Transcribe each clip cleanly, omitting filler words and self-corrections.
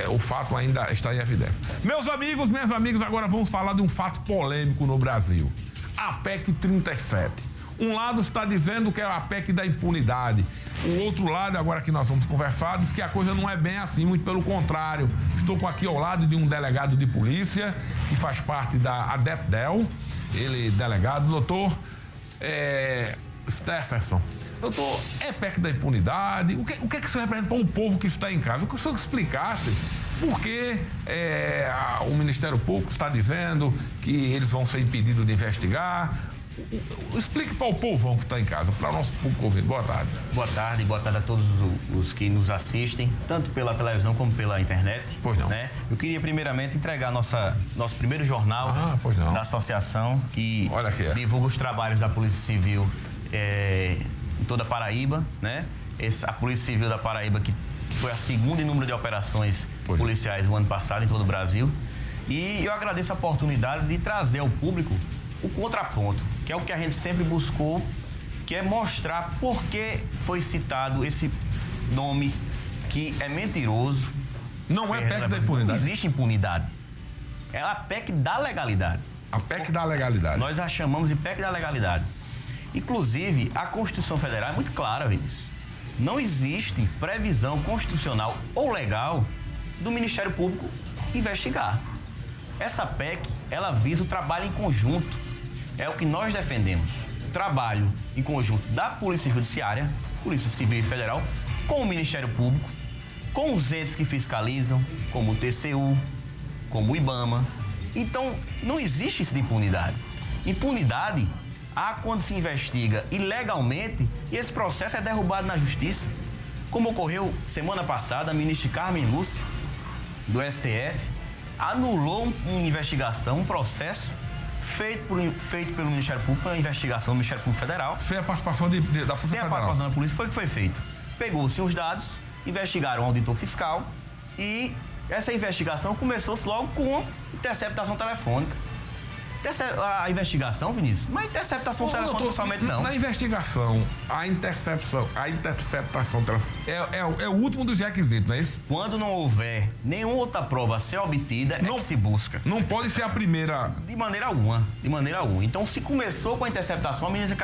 o fato ainda está em evidência. Meus amigos, minhas amigas, agora vamos falar de um fato polêmico no Brasil. A PEC 37. Um lado está dizendo que é a PEC da impunidade. O outro lado, agora que nós vamos conversar, diz que a coisa não é bem assim, muito pelo contrário. Estou aqui ao lado de um delegado de polícia, que faz parte da ADEPDEL, ele delegado, doutor Stephenson. Doutor, é PEC da impunidade? O que é que isso representa para um povo que está em casa? Eu gostaria que o senhor explicasse por que o Ministério Público está dizendo que eles vão ser impedidos de investigar. Explique para o povão que está em casa, para o nosso público ouvir. Boa tarde. Boa tarde a todos os que nos assistem, tanto pela televisão como pela internet. Pois não. Né? Eu queria primeiramente entregar nosso primeiro jornal da associação que divulga os trabalhos da Polícia Civil em toda a Paraíba, né? A Polícia Civil da Paraíba, que foi a segunda em número de operações policiais no ano passado em todo o Brasil. E eu agradeço a oportunidade de trazer ao público o contraponto, que é o que a gente sempre buscou, que é mostrar por que foi citado esse nome que é mentiroso. Não é PEC da impunidade. Não existe impunidade. É a PEC da legalidade. A PEC da legalidade. Nós a chamamos de PEC da legalidade. Inclusive, a Constituição Federal é muito clara, Vinícius. Não existe previsão constitucional ou legal do Ministério Público investigar. Essa PEC, ela visa o trabalho em conjunto. É o que nós defendemos. Trabalho em conjunto da Polícia Judiciária, Polícia Civil e Federal, com o Ministério Público, com os entes que fiscalizam, como o TCU, como o IBAMA. Então, não existe isso de impunidade. Impunidade há quando se investiga ilegalmente e esse processo é derrubado na justiça. Como ocorreu semana passada, a ministra Carmen Lúcia, do STF, anulou uma investigação, um processo feito pelo Ministério Público, uma investigação do Ministério Público Federal. Sem a participação da Polícia Federal. Sem a participação da Polícia, foi o que foi feito. Pegou-se os dados, investigaram o auditor fiscal e essa investigação começou-se logo com interceptação telefônica. A investigação, Vinícius, não é interceptação telefônica somente, não. Na investigação, a interceptação é o último dos requisitos, não é isso? Quando não houver nenhuma outra prova a ser obtida, é que se busca. Não pode ser a primeira. De maneira alguma. Então, se começou com a interceptação, a ministra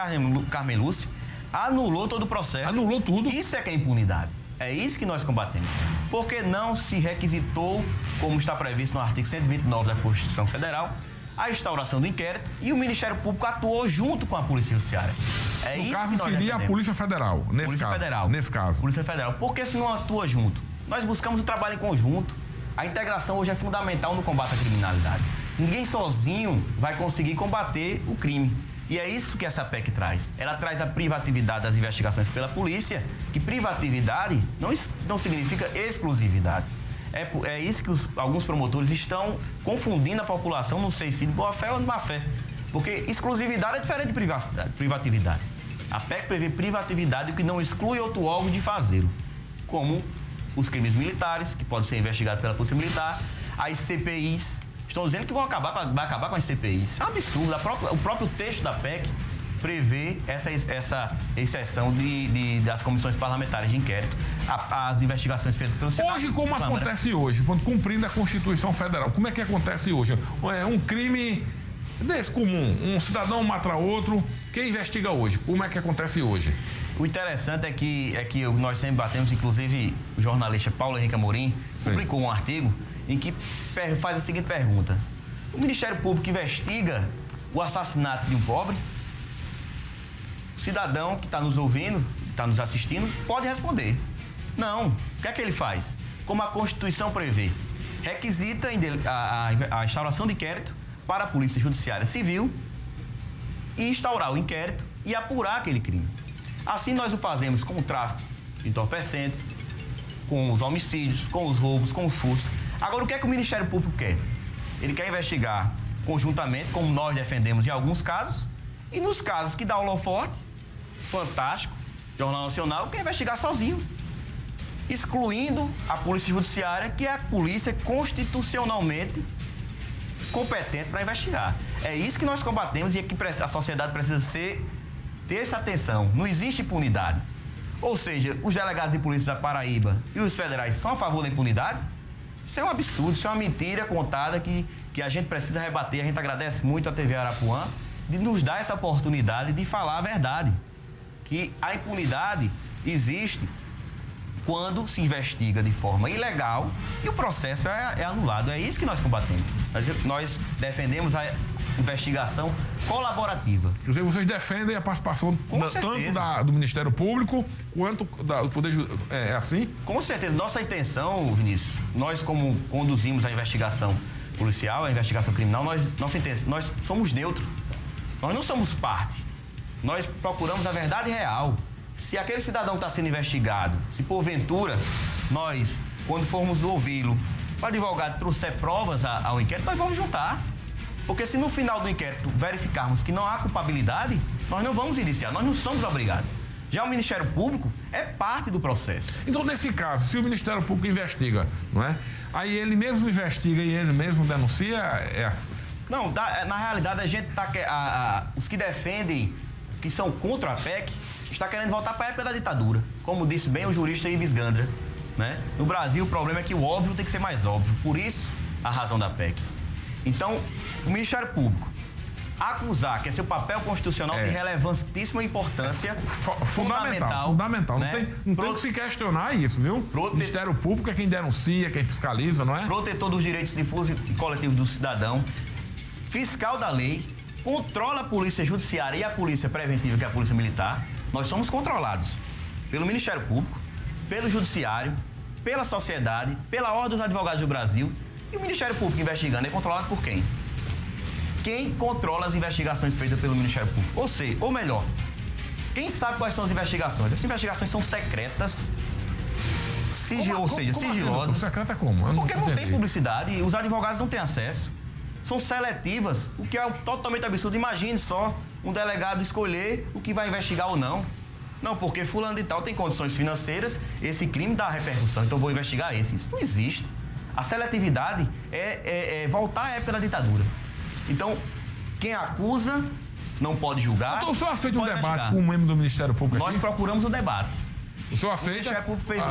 Carmen Lúcia anulou todo o processo. Anulou tudo. Isso é que é impunidade. É isso que nós combatemos. Porque não se requisitou, como está previsto no artigo 129 da Constituição Federal, a instauração do inquérito e o Ministério Público atuou junto com a Polícia Judiciária. É isso que nós defendemos. No caso seria a Polícia Federal, nesse caso. Polícia Federal. Por que se não atua junto? Nós buscamos o trabalho em conjunto. A integração hoje é fundamental no combate à criminalidade. Ninguém sozinho vai conseguir combater o crime. E é isso que essa PEC traz. Ela traz a privatividade das investigações pela polícia, que privatividade não significa exclusividade. É isso que alguns promotores estão confundindo a população, não sei se de boa fé ou de má fé. Porque exclusividade é diferente de privatividade. A PEC prevê privatividade, o que não exclui outro órgão de fazê-lo. Como os crimes militares, que podem ser investigados pela Polícia Militar, as CPIs. Estão dizendo que vai acabar com as CPIs. Isso é um absurdo. O próprio texto da PEC prevê essa exceção das comissões parlamentares de inquérito, as investigações feitas pelo Senado. Hoje, como acontece hoje, quando cumprindo a Constituição Federal, como é que acontece hoje? Um crime desse comum, um cidadão mata outro, quem investiga hoje? Como é que acontece hoje? O interessante é que nós sempre batemos, inclusive o jornalista Paulo Henrique Amorim publicou um artigo em que faz a seguinte pergunta: o Ministério Público investiga o assassinato de um pobre? O cidadão que está nos ouvindo, está nos assistindo, pode responder: não. O que é que ele faz? Como a Constituição prevê, requisita a instauração de inquérito para a Polícia Judiciária Civil e instaurar o inquérito e apurar aquele crime. Assim nós o fazemos com o tráfico de entorpecente, com os homicídios, com os roubos, com os furtos. Agora, o que é que o Ministério Público quer? Ele quer investigar conjuntamente, como nós defendemos em alguns casos, e nos casos que dá holofote, Fantástico, Jornal Nacional, quer investigar sozinho, excluindo a Polícia Judiciária, que é a polícia constitucionalmente competente para investigar. É isso que nós combatemos e é que a sociedade precisa ter essa atenção. Não existe impunidade. Ou seja, os delegados de polícia da Paraíba e os federais são a favor da impunidade? Isso é um absurdo, isso é uma mentira contada que a gente precisa rebater. A gente agradece muito a TV Arapuã de nos dar essa oportunidade de falar a verdade. Que a impunidade existe quando se investiga de forma ilegal e o processo é anulado. É isso que nós combatemos. Nós defendemos a investigação colaborativa. Inclusive, vocês defendem a participação tanto do Ministério Público quanto do Poder Judiciário. É assim? Com certeza. Nossa intenção, Vinícius, nós como conduzimos a investigação policial, a investigação criminal, nós somos neutros. Nós não somos parte. Nós procuramos a verdade real. Se aquele cidadão está sendo investigado, se porventura nós, quando formos ouvi-lo, o advogado trouxer provas ao inquérito, nós vamos juntar. Porque se no final do inquérito verificarmos que não há culpabilidade, nós não vamos iniciar, nós não somos obrigados. Já o Ministério Público é parte do processo. Então, nesse caso, se o Ministério Público investiga, não é? Aí ele mesmo investiga e ele mesmo denuncia? Não, na realidade a gente está... os que defendem, que são contra a PEC, está querendo voltar para a época da ditadura. Como disse bem o jurista Ives Gandra, né? No Brasil, o problema é que o óbvio tem que ser mais óbvio. Por isso, a razão da PEC. Então, o Ministério Público acusar, que é seu papel constitucional de relevantíssima importância, fundamental. Né? Não tem que se questionar isso, viu? O Ministério Público é quem denuncia, quem fiscaliza, não é? Protetor dos direitos difusos e coletivos do cidadão, fiscal da lei, controla a Polícia Judiciária e a Polícia Preventiva, que é a Polícia Militar. Nós somos controlados pelo Ministério Público, pelo Judiciário, pela sociedade, pela Ordem dos Advogados do Brasil. E o Ministério Público investigando é controlado por quem? Quem controla as investigações feitas pelo Ministério Público? Ou melhor, quem sabe quais são as investigações? Essas investigações são secretas, sigilosas. Assim? Secreta como? Porque não tem publicidade, os advogados não têm acesso. São seletivas, o que é totalmente absurdo. Imagine só um delegado escolher o que vai investigar ou não. Não, porque fulano de tal tem condições financeiras, esse crime dá repercussão, então vou investigar esse. Isso não existe. A seletividade é voltar à época da ditadura. Então, quem acusa não pode julgar. Então, o senhor aceita um debate com um membro do Ministério Público? Nós procuramos o debate. O senhor aceita? O Ministério Público fez.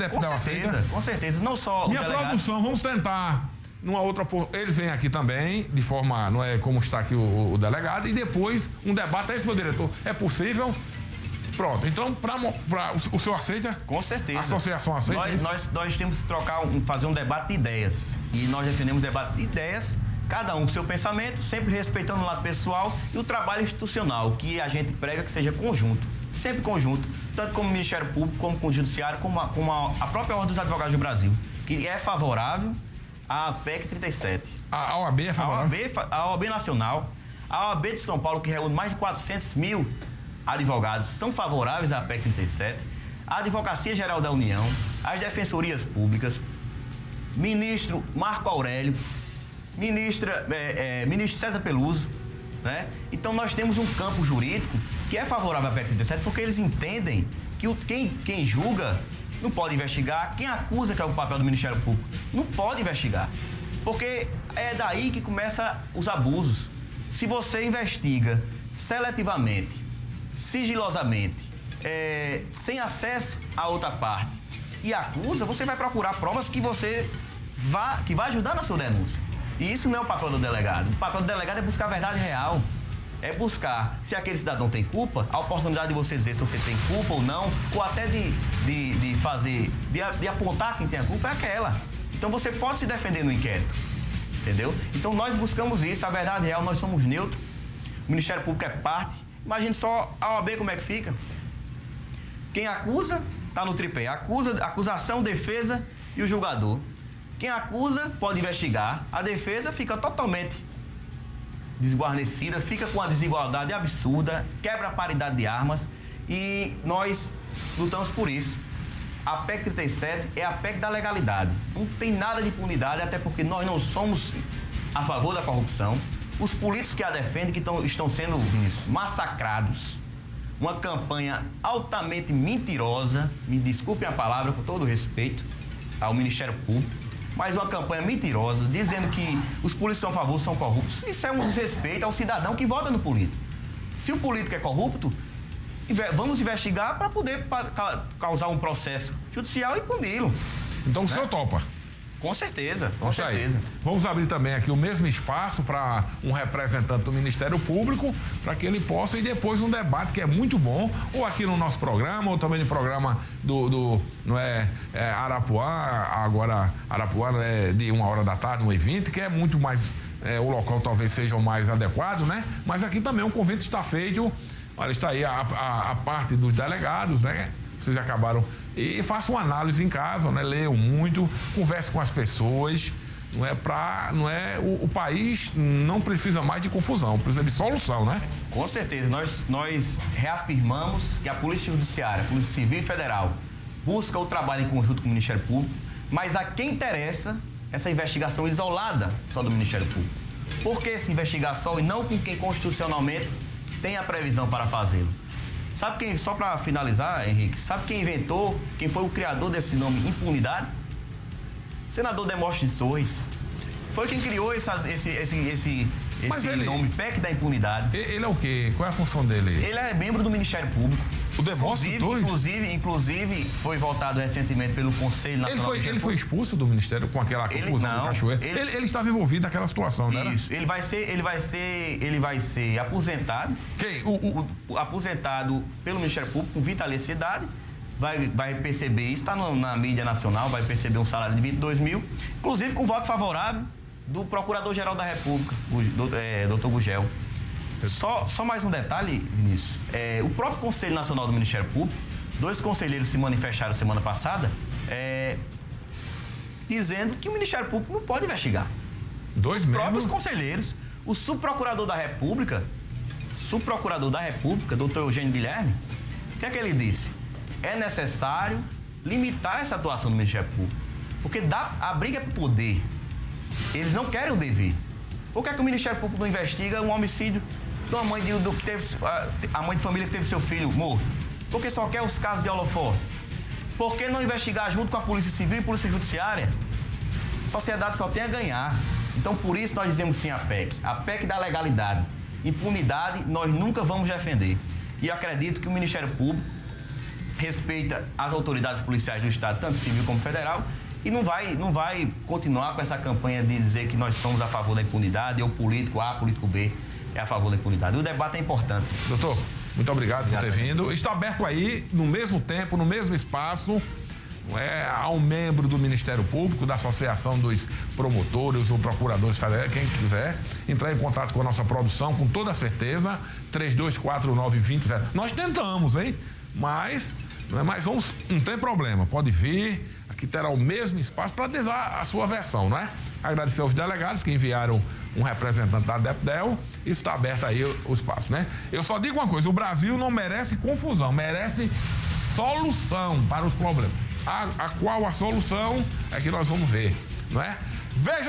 Com certeza, com certeza. Não só Minha o delegado. produção, vamos tentar. Numa outra, eles vêm aqui também, de forma, não é como está aqui o delegado, e depois um debate. É isso, meu diretor? É possível? Pronto. Então, o senhor aceita? Com certeza. A associação aceita? Nós temos que fazer um debate de ideias. E nós defendemos um debate de ideias, cada um com seu pensamento, sempre respeitando o lado pessoal e o trabalho institucional, que a gente prega que seja conjunto. Sempre conjunto, tanto como o Ministério Público, como com o Judiciário, como a própria Ordem dos Advogados do Brasil, que é favorável à PEC 37. A OAB é favorável? A OAB Nacional, a OAB de São Paulo, que reúne mais de 400 mil advogados, são favoráveis à PEC 37, a Advocacia Geral da União, as Defensorias Públicas, ministro Marco Aurélio, ministro César Peluso, né? Então nós temos um campo jurídico que é favorável à PEC 37, porque eles entendem que quem julga não pode investigar, quem acusa, que é o papel do Ministério Público, não pode investigar. Porque é daí que começam os abusos. Se você investiga seletivamente, sigilosamente, sem acesso a outra parte e acusa, você vai procurar provas que vai ajudar na sua denúncia. E isso não é o papel do delegado. O papel do delegado é buscar a verdade real. É buscar se aquele cidadão tem culpa, a oportunidade de você dizer se você tem culpa ou não, ou até de apontar quem tem a culpa é aquela. Então você pode se defender no inquérito, entendeu? Então nós buscamos isso, a verdade real, nós somos neutros, o Ministério Público é parte. Imagine só a OAB como é que fica. Quem acusa, está no tripé, acusação, defesa e o julgador. Quem acusa pode investigar, a defesa fica totalmente desguarnecida, fica com uma desigualdade absurda, quebra a paridade de armas e nós lutamos por isso. A PEC 37 é a PEC da legalidade. Não tem nada de impunidade, até porque nós não somos a favor da corrupção. Os políticos que a defendem, que estão sendo massacrados. Uma campanha altamente mentirosa, me desculpem a palavra, com todo respeito ao Ministério Público, mas uma campanha mentirosa, dizendo que os políticos são a favor, são corruptos. Isso é um desrespeito ao cidadão que vota no político. Se o político é corrupto, Vamos investigar para poder causar um processo judicial e puni-lo. Então o senhor topa? Com certeza, com certeza. Vamos abrir também aqui o mesmo espaço para um representante do Ministério Público, para que ele possa, e depois um debate que é muito bom, ou aqui no nosso programa, ou também no programa não é Arapuã, agora Arapuã é de 1h da tarde, 1h20, que é muito mais, o local talvez seja o mais adequado, né? Mas aqui também o convite está feito, olha, está aí a parte dos delegados, né? Vocês acabaram. E façam uma análise em casa, né? Leiam muito, converse com as pessoas. O país não precisa mais de confusão, precisa de solução, né? Com certeza. Nós reafirmamos que a Polícia Judiciária, a Polícia Civil e Federal, busca o trabalho em conjunto com o Ministério Público, mas a quem interessa essa investigação isolada só do Ministério Público. Por que essa investigação e não com quem constitucionalmente tem a previsão para fazê-lo? Sabe quem, só para finalizar, Henrique, sabe quem inventou, quem foi o criador desse nome impunidade? Senador Demóstenes Torres. Foi quem criou esse nome, PEC da impunidade. Ele é o quê? Qual é a função dele? Ele é membro do Ministério Público. O Demóstenes Torres? Inclusive, foi votado recentemente pelo Conselho Nacional. Ele foi expulso do Ministério com aquela confusão do Cachoeiro? Ele estava envolvido naquela situação, né? Isso. Ele vai ser aposentado. Quem? Aposentado pelo Ministério Público com vitaliciedade. Vai perceber, isso está na mídia nacional, vai perceber um salário de 22 mil, inclusive com voto favorável do Procurador-Geral da República, Dr. Gugel. Só mais um detalhe, Vinícius. O próprio Conselho Nacional do Ministério Público, 2 conselheiros se manifestaram semana passada, dizendo que o Ministério Público não pode investigar. Os próprios conselheiros. O subprocurador da República, Dr. Eugênio Guilherme, o que é que ele disse? É necessário limitar essa atuação do Ministério Público, porque a briga é por poder. Eles não querem o dever. Por que é que o Ministério Público não investiga um homicídio de uma mãe a mãe de família que teve seu filho morto? Porque só quer os casos de holofote. Por que não investigar junto com a Polícia Civil e Polícia Judiciária? A sociedade só tem a ganhar. Então, por isso nós dizemos sim à PEC. A PEC da legalidade. Impunidade nós nunca vamos defender. E acredito que o Ministério Público respeita as autoridades policiais do Estado, tanto civil como federal, e não vai continuar com essa campanha de dizer que nós somos a favor da impunidade, ou político A, político B é a favor da impunidade. O debate é importante. Doutor, muito obrigado por ter vindo. Está aberto aí, no mesmo tempo, no mesmo espaço, a um membro do Ministério Público, da Associação dos Promotores ou Procuradores Federais, quem quiser entrar em contato com a nossa produção, com toda certeza, 3249-20. Nós tentamos, hein? Mas não tem problema, pode vir, aqui terá o mesmo espaço para dizer a sua versão, não é? Agradecer aos delegados que enviaram um representante da DEPDEL, e está aberto aí o espaço, né? Eu só digo uma coisa, o Brasil não merece confusão, merece solução para os problemas. A qual a solução é que nós vamos ver, não é? Veja